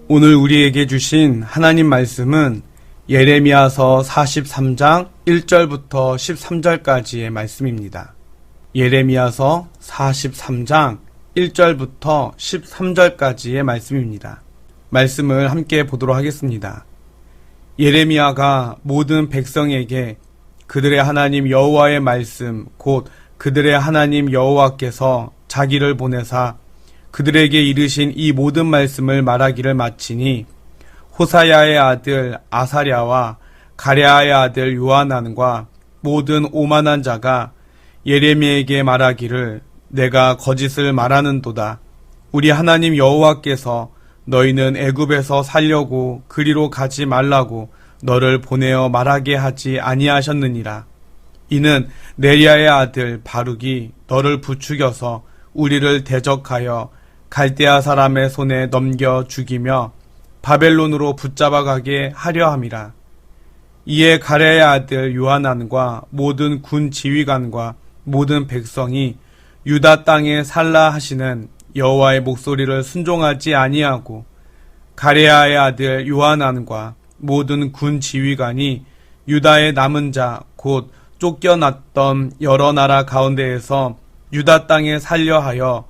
오늘 우리에게 주신 하나님 말씀은 예레미야서 43장 1절부터 13절까지의 말씀입니다. 예레미야서 43장 1절부터 13절까지의 말씀입니다. 말씀을 함께 보도록 하겠습니다. 예레미야가 모든 백성에게 그들의 하나님 여호와의 말씀 곧 그들의 하나님 여호와께서 자기를 보내사 그들에게 이르신 이 모든 말씀을 말하기를 마치니 호사야의 아들 아사랴와 가랴의 아들 요하난과 모든 오만한 자가 예레미야에게 말하기를 내가 거짓을 말하는도다. 우리 하나님 여호와께서 너희는 애굽에서 살려고 그리로 가지 말라고 너를 보내어 말하게 하지 아니하셨느니라. 이는 네리야의 아들 바룩이 너를 부추겨서 우리를 대적하여 갈대아 사람의 손에 넘겨 죽이며 바벨론으로 붙잡아 가게 하려 함이라. 이에 가랴의 아들 요하난과 모든 군 지휘관과 모든 백성이 유다 땅에 살라 하시는 여호와의 목소리를 순종하지 아니하고 가랴의 아들 요하난과 모든 군 지휘관이 유다의 남은 자 곧 쫓겨났던 여러 나라 가운데에서 유다 땅에 살려 하여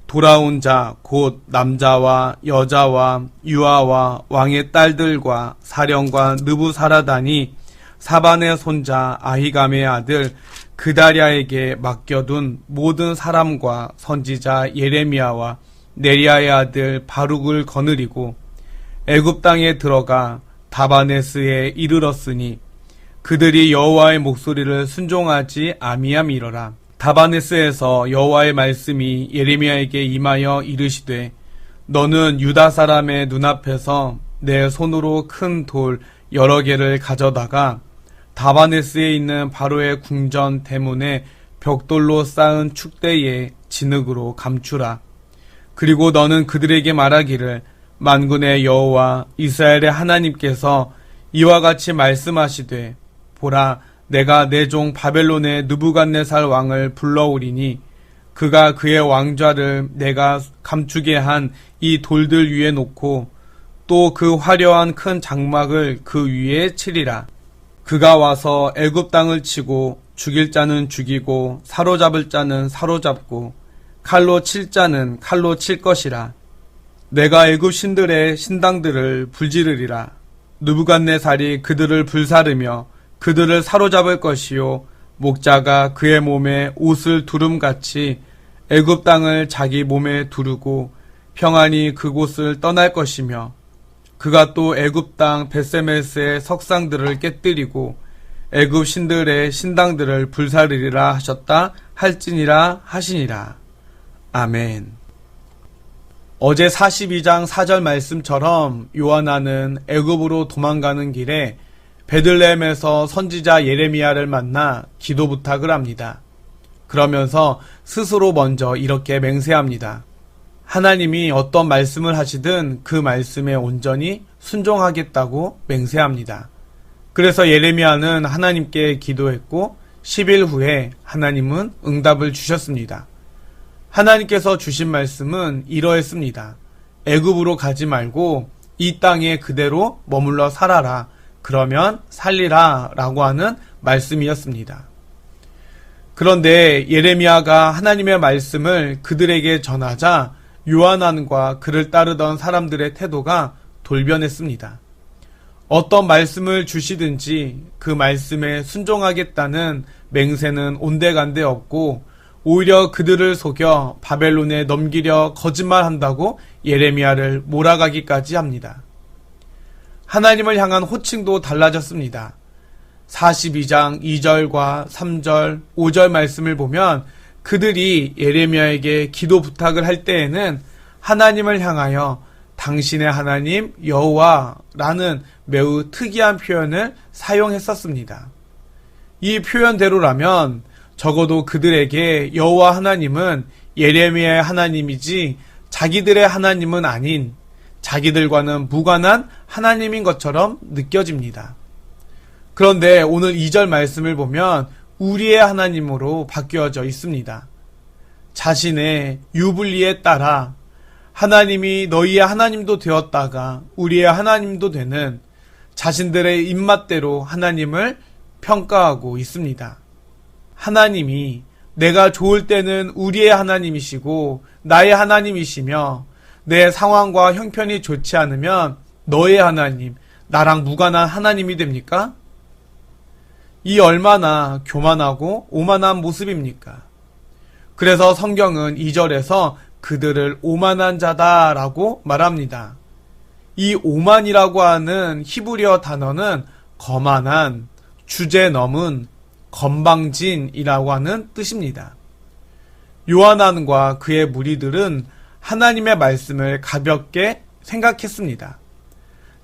돌아온 자 곧 남자와 여자와 유아와 왕의 딸들과 사령관 느부사라단이 사반의 손자 아히감의 아들 그다랴에게 맡겨둔 모든 사람과 선지자 예레미야와 네리야의 아들 바룩을 거느리고 애굽 땅에 들어가 다바네스에 이르렀으니 그들이 여호와의 목소리를 순종하지 아미함이러라. 다바네스에서 여호와의 말씀이 예레미야에게 임하여 이르시되 너는 유다 사람의 눈앞에서 내 손으로 큰 돌 여러 개를 가져다가 다바네스에 있는 바로의 궁전 대문에 벽돌로 쌓은 축대에 진흙으로 감추라. 그리고 너는 그들에게 말하기를 만군의 여호와 이스라엘의 하나님께서 이와 같이 말씀하시되 보라 내가 내 종 바벨론의 느부갓네살 왕을 불러오리니 그가 그의 왕좌를 내가 감추게 한 이 돌들 위에 놓고 또 그 화려한 큰 장막을 그 위에 치리라. 그가 와서 애굽 땅을 치고 죽일 자는 죽이고 사로잡을 자는 사로잡고 칼로 칠 자는 칼로 칠 것이라. 내가 애굽 신들의 신당들을 불지르리라. 느부갓네살이 그들을 불사르며 그들을 사로잡을 것이요 목자가 그의 몸에 옷을 두름같이 애굽 땅을 자기 몸에 두르고 평안히 그곳을 떠날 것이며 그가 또 애굽 땅 벳세메스의 석상들을 깨뜨리고 애굽 신들의 신당들을 불사르리라 하셨다 할지니라 하시니라. 아멘. 어제 42장 4절 말씀처럼 요하난은 애굽으로 도망가는 길에 베들레헴에서 선지자 예레미야를 만나 기도 부탁을 합니다. 그러면서 스스로 먼저 이렇게 맹세합니다. 하나님이 어떤 말씀을 하시든 그 말씀에 온전히 순종하겠다고 맹세합니다. 그래서 예레미야는 하나님께 기도했고 10일 후에 하나님은 응답을 주셨습니다. 하나님께서 주신 말씀은 이러했습니다. 애굽으로 가지 말고 이 땅에 그대로 머물러 살아라. 그러면 살리라 라고 하는 말씀이었습니다. 그런데 예레미야가 하나님의 말씀을 그들에게 전하자 요하난과 그를 따르던 사람들의 태도가 돌변했습니다. 어떤 말씀을 주시든지 그 말씀에 순종하겠다는 맹세는 온데간데 없고 오히려 그들을 속여 바벨론에 넘기려 거짓말한다고 예레미야를 몰아가기까지 합니다. 하나님을 향한 호칭도 달라졌습니다. 42장 2절과 3절, 5절 말씀을 보면 그들이 예레미야에게 기도 부탁을 할 때에는 하나님을 향하여 당신의 하나님 여호와라는 매우 특이한 표현을 사용했었습니다. 이 표현대로라면 적어도 그들에게 여호와 하나님은 예레미야의 하나님이지 자기들의 하나님은 아닌 자기들과는 무관한 하나님인 것처럼 느껴집니다. 그런데 오늘 2절 말씀을 보면 우리의 하나님으로 바뀌어져 있습니다. 자신의 유불리에 따라 하나님이 너희의 하나님도 되었다가 우리의 하나님도 되는 자신들의 입맛대로 하나님을 평가하고 있습니다. 하나님이 내가 좋을 때는 우리의 하나님이시고 나의 하나님이시며 내 상황과 형편이 좋지 않으면 너의 하나님, 나랑 무관한 하나님이 됩니까? 이 얼마나 교만하고 오만한 모습입니까? 그래서 성경은 2절에서 그들을 오만한 자다라고 말합니다. 이 오만이라고 하는 히브리어 단어는 거만한, 주제 넘은, 건방진이라고 하는 뜻입니다. 요한안과 그의 무리들은 하나님의 말씀을 가볍게 생각했습니다.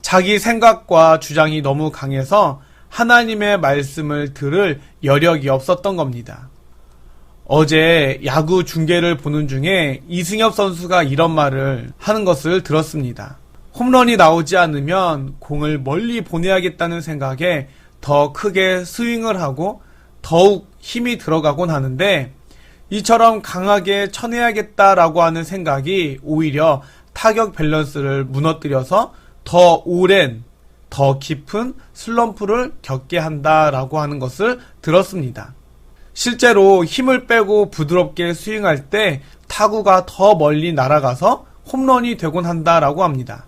자기 생각과 주장이 너무 강해서 하나님의 말씀을 들을 여력이 없었던 겁니다. 어제 야구 중계를 보는 중에 이승엽 선수가 이런 말을 하는 것을 들었습니다. 홈런이 나오지 않으면 공을 멀리 보내야겠다는 생각에 더 크게 스윙을 하고 더욱 힘이 들어가곤 하는데 이처럼 강하게 쳐내야겠다라고 하는 생각이 오히려 타격 밸런스를 무너뜨려서 더 오랜, 더 깊은 슬럼프를 겪게 한다라고 하는 것을 들었습니다. 실제로 힘을 빼고 부드럽게 스윙할 때 타구가 더 멀리 날아가서 홈런이 되곤 한다라고 합니다.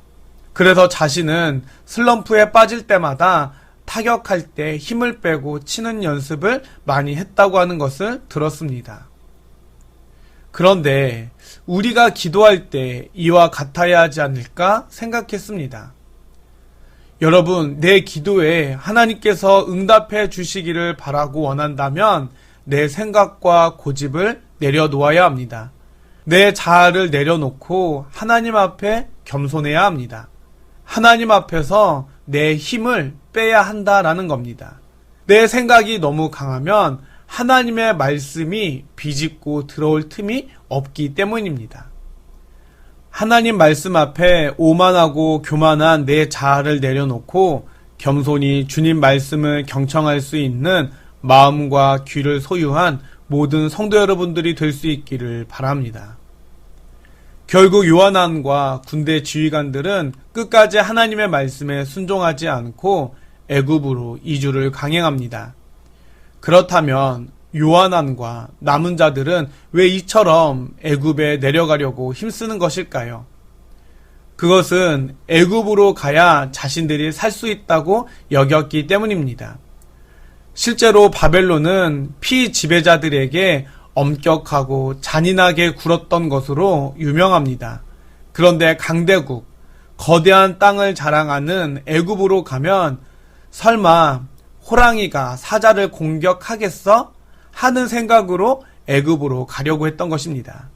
그래서 자신은 슬럼프에 빠질 때마다 타격할 때 힘을 빼고 치는 연습을 많이 했다고 하는 것을 들었습니다. 그런데 우리가 기도할 때 이와 같아야 하지 않을까 생각했습니다. 여러분, 내 기도에 하나님께서 응답해 주시기를 바라고 원한다면 내 생각과 고집을 내려놓아야 합니다. 내 자아를 내려놓고 하나님 앞에 겸손해야 합니다. 하나님 앞에서 내 힘을 빼야 한다라는 겁니다. 내 생각이 너무 강하면 하나님의 말씀이 비집고 들어올 틈이 없기 때문입니다. 하나님 말씀 앞에 오만하고 교만한 내 자아를 내려놓고 겸손히 주님 말씀을 경청할 수 있는 마음과 귀를 소유한 모든 성도 여러분들이 될 수 있기를 바랍니다. 결국 요한안과 군대 지휘관들은 끝까지 하나님의 말씀에 순종하지 않고 애굽으로 이주를 강행합니다. 그렇다면 요한안과 남은 자들은 왜 이처럼 애굽에 내려가려고 힘쓰는 것일까요? 그것은 애굽으로 가야 자신들이 살 수 있다고 여겼기 때문입니다. 실제로 바벨론은 피지배자들에게 엄격하고 잔인하게 굴었던 것으로 유명합니다. 그런데 강대국, 거대한 땅을 자랑하는 애굽으로 가면 설마 호랑이가 사자를 공격하겠어? 하는 생각으로 애굽으로 가려고 했던 것입니다.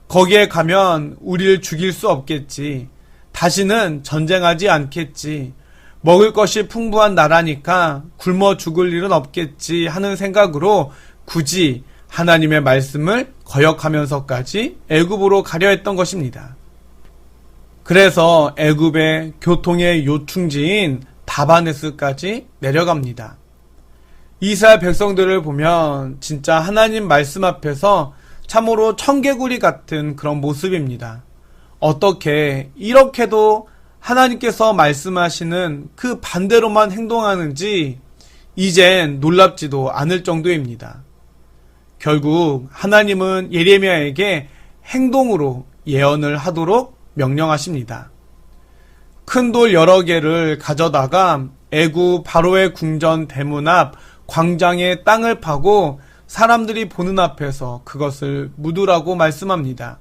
거기에 가면 우리를 죽일 수 없겠지. 다시는 전쟁하지 않겠지. 먹을 것이 풍부한 나라니까 굶어 죽을 일은 없겠지 하는 생각으로 굳이 하나님의 말씀을 거역하면서까지 애굽으로 가려 했던 것입니다. 그래서 애굽의 교통의 요충지인 다바네스까지 내려갑니다. 이스라엘 백성들을 보면 진짜 하나님 말씀 앞에서 참으로 청개구리 같은 그런 모습입니다. 어떻게 이렇게도 하나님께서 말씀하시는 그 반대로만 행동하는지 이젠 놀랍지도 않을 정도입니다. 결국 하나님은 예레미야에게 행동으로 예언을 하도록 명령하십니다. 큰 돌 여러 개를 가져다가 애굽 바로의 궁전 대문 앞 광장에 땅을 파고 사람들이 보는 앞에서 그것을 묻으라고 말씀합니다.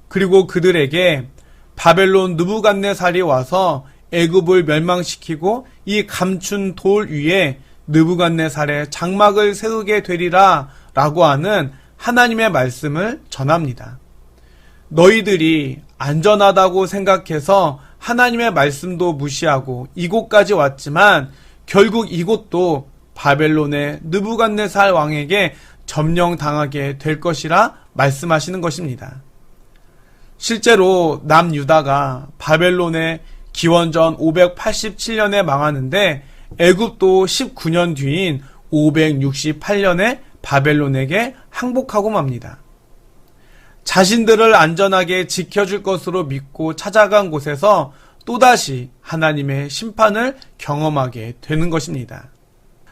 그리고 그들에게 바벨론 느부갓네살이 와서 애굽을 멸망시키고 이 감춘 돌 위에 느부갓네살의 장막을 세우게 되리라 라고 하는 하나님의 말씀을 전합니다. 너희들이 안전하다고 생각해서 하나님의 말씀도 무시하고 이곳까지 왔지만 결국 이곳도 바벨론의 느부갓네살 왕에게 점령당하게 될 것이라 말씀하시는 것입니다. 실제로 남유다가 바벨론의 기원전 587년에 망하는데 애굽도 19년 뒤인 568년에 바벨론에게 항복하고 맙니다. 자신들을 안전하게 지켜줄 것으로 믿고 찾아간 곳에서 또다시 하나님의 심판을 경험하게 되는 것입니다.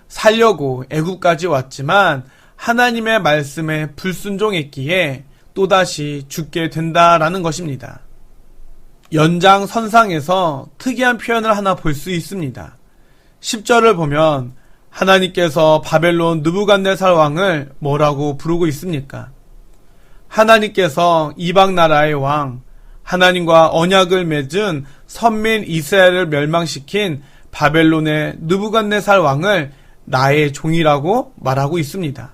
살려고 애굽까지 왔지만 하나님의 말씀에 불순종했기에 또다시 죽게 된다라는 것입니다. 연장선상에서 특이한 표현을 하나 볼 수 있습니다. 10절을 보면 하나님께서 바벨론 느부갓네살 왕을 뭐라고 부르고 있습니까? 하나님께서 이방 나라의 왕, 하나님과 언약을 맺은 선민 이스라엘을 멸망시킨 바벨론의 느부갓네살 왕을 나의 종이라고 말하고 있습니다.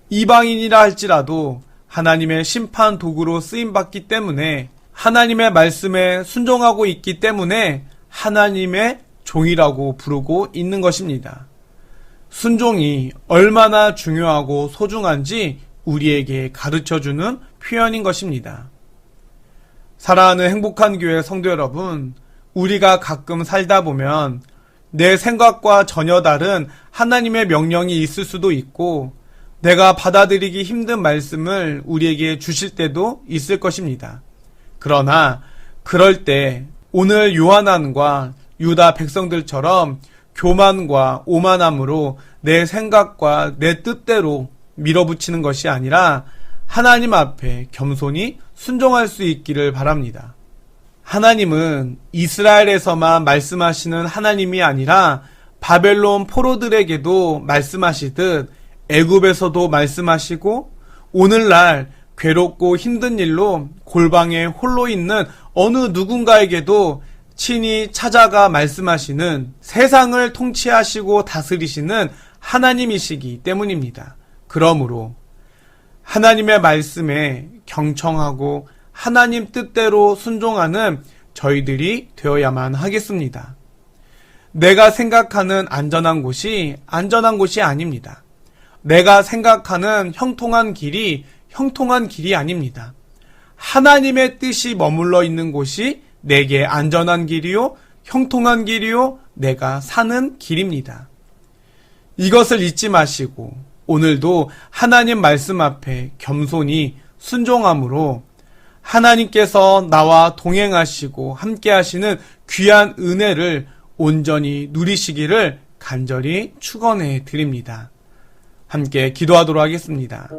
이방인이라 할지라도 하나님의 심판 도구로 쓰임받기 때문에 하나님의 말씀에 순종하고 있기 때문에 하나님의 종이라고 부르고 있는 것입니다. 순종이 얼마나 중요하고 소중한지 우리에게 가르쳐주는 표현인 것입니다. 사랑하는 행복한 교회 성도 여러분, 우리가 가끔 살다 보면 내 생각과 전혀 다른 하나님의 명령이 있을 수도 있고 내가 받아들이기 힘든 말씀을 우리에게 주실 때도 있을 것입니다. 그러나 그럴 때 오늘 요한안과 유다 백성들처럼 교만과 오만함으로 내 생각과 내 뜻대로 밀어붙이는 것이 아니라 하나님 앞에 겸손히 순종할 수 있기를 바랍니다. 하나님은 이스라엘에서만 말씀하시는 하나님이 아니라 바벨론 포로들에게도 말씀하시듯 애굽에서도 말씀하시고 오늘날 괴롭고 힘든 일로 골방에 홀로 있는 어느 누군가에게도 친히 찾아가 말씀하시는 세상을 통치하시고 다스리시는 하나님이시기 때문입니다. 그러므로 하나님의 말씀에 경청하고 하나님 뜻대로 순종하는 저희들이 되어야만 하겠습니다. 내가 생각하는 안전한 곳이 아닙니다. 내가 생각하는 형통한 길이 형통한 길이 아닙니다. 하나님의 뜻이 머물러 있는 곳이 내게 안전한 길이요, 형통한 길이요, 내가 사는 길입니다. 이것을 잊지 마시고 오늘도 하나님 말씀 앞에 겸손히 순종함으로 하나님께서 나와 동행하시고 함께 하시는 귀한 은혜를 온전히 누리시기를 간절히 축원해 드립니다. 함께 기도하도록 하겠습니다.